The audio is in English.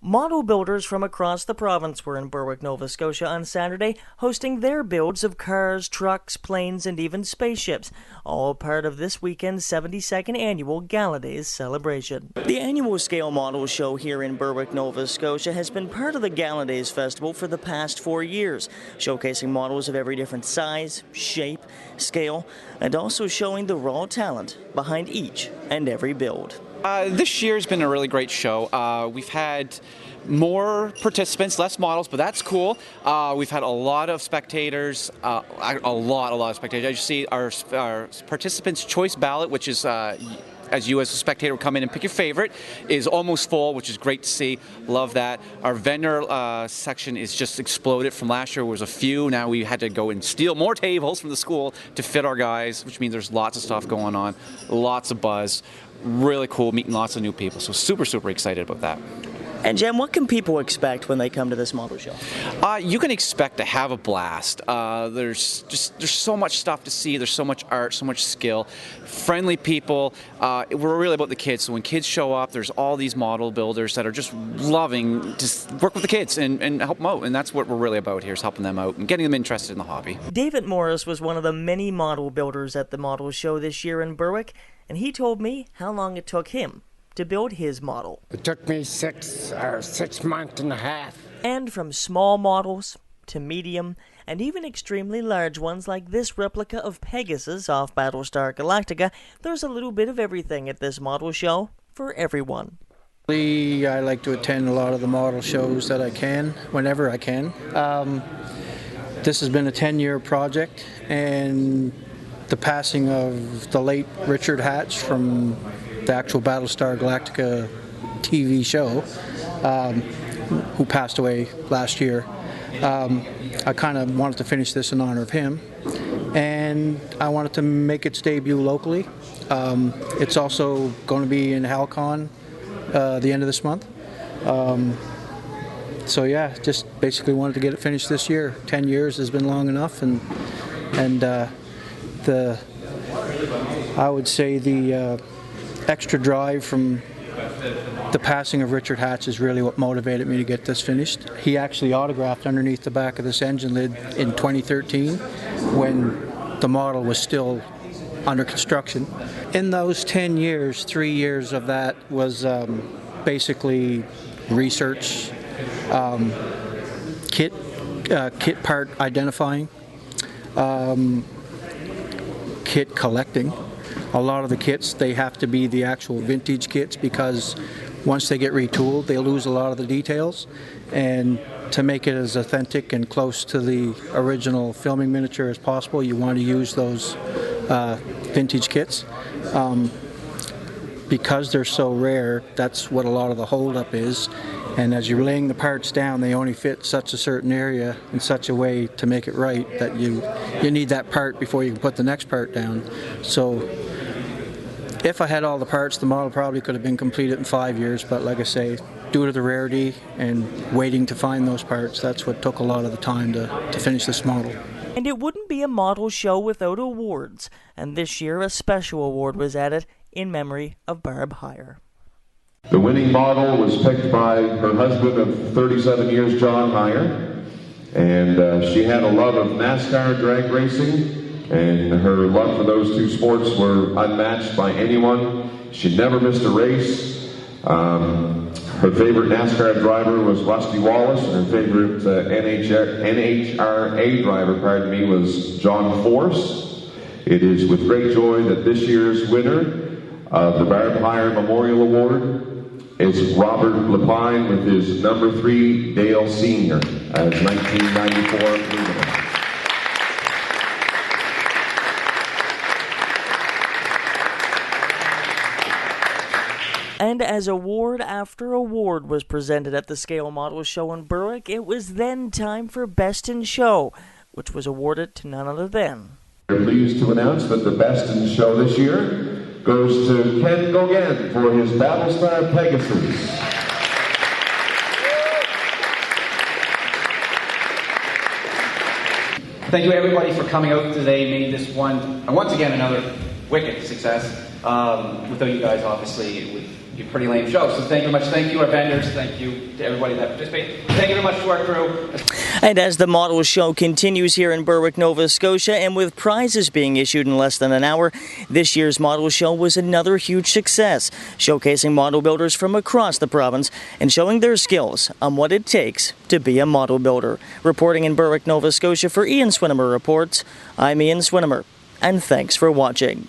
Model builders from across the province were in Berwick, Nova Scotia on Saturday, hosting their builds of cars, trucks, planes, and even spaceships, all part of this weekend's 72nd annual Gala Days celebration. The annual scale model show here in Berwick, Nova Scotia has been part of the Gala Days Festival for the past 4 years, showcasing models of every different size, shape, scale, and also showing the raw talent behind each and every build. This year's been a really great show. We've had more participants, less models, but that's cool. We've had a lot of spectators, a lot of spectators. As you see, our participants' choice ballot, which is as you as a spectator come in and pick your favorite, is almost full, which is great to see. Love that. Our vendor section is just exploded. From last year, there was a few. Now we had to go and steal more tables from the school to fit our guys, which means there's lots of stuff going on, lots of buzz. Really cool, meeting lots of new people. So super excited about that. And Jen, what can people expect when they come to this model show? You can expect to have a blast. There's so much stuff to see. There's so much art, so much skill. Friendly people. We're really about the kids. So when kids show up, there's all these model builders that are just loving to work with the kids and help them out. And that's what we're really about here, is helping them out and getting them interested in the hobby. David Morris was one of the many model builders at the model show this year in Berwick, and he told me how long it took him to build his model. It took me 6 months and a half. And from small models to medium and even extremely large ones like this replica of Pegasus off Battlestar Galactica, there's a little bit of everything at this model show for everyone. I like to attend a lot of the model shows that I can, whenever I can. This has been a 10-year project, and the passing of the late Richard Hatch from the actual Battlestar Galactica TV show, who passed away last year. I kind of wanted to finish this in honor of him, and I wanted to make its debut locally. It's also going to be in Halcon the end of this month. So yeah, just basically wanted to get it finished this year. 10 years has been long enough, and I would say the extra drive from the passing of Richard Hatch is really what motivated me to get this finished. He actually autographed underneath the back of this engine lid in 2013 when the model was still under construction. In those 10 years, 3 years of that was basically research, kit part identifying, kit collecting. A lot of the kits, they have to be the actual vintage kits, because once they get retooled, they lose a lot of the details. And to make it as authentic and close to the original filming miniature as possible, you want to use those vintage kits. Because they're so rare, that's what a lot of the holdup is. And as you're laying the parts down, they only fit such a certain area in such a way to make it right that you need that part before you can put the next part down. So if I had all the parts, the model probably could have been completed in 5 years, but like I say, due to the rarity and waiting to find those parts, that's what took a lot of the time to finish this model. And it wouldn't be a model show without awards, and this year a special award was added in memory of Barb Haayer. The winning model was picked by her husband of 37 years, John Haayer, and she had a love of NASCAR drag racing, and her love for those two sports were unmatched by anyone. She never missed a race. Her favorite NASCAR driver was Rusty Wallace, and her favorite NHRA driver, was John Force. It is with great joy that this year's winner of the Barb Haayer Memorial Award is Robert Lepine with his number 3 Dale Senior as 1994 winner. And as award after award was presented at the Scale Model Show in Berwick, it was then time for Best in Show, which was awarded to none other than... We're pleased to announce that the Best in Show this year goes to Ken Gogan for his Battlestar Pegasus. Thank you everybody for coming out today, made this one, and once again, another wicked success. Without you guys, obviously, it would be a pretty lame show. So thank you very much. Thank you, our vendors. Thank you to everybody that participated. Thank you very much to our crew. And as the model show continues here in Berwick, Nova Scotia, and with prizes being issued in less than an hour, this year's model show was another huge success, showcasing model builders from across the province and showing their skills on what it takes to be a model builder. Reporting in Berwick, Nova Scotia for Swinamer Reports, I'm Swinamer, and thanks for watching.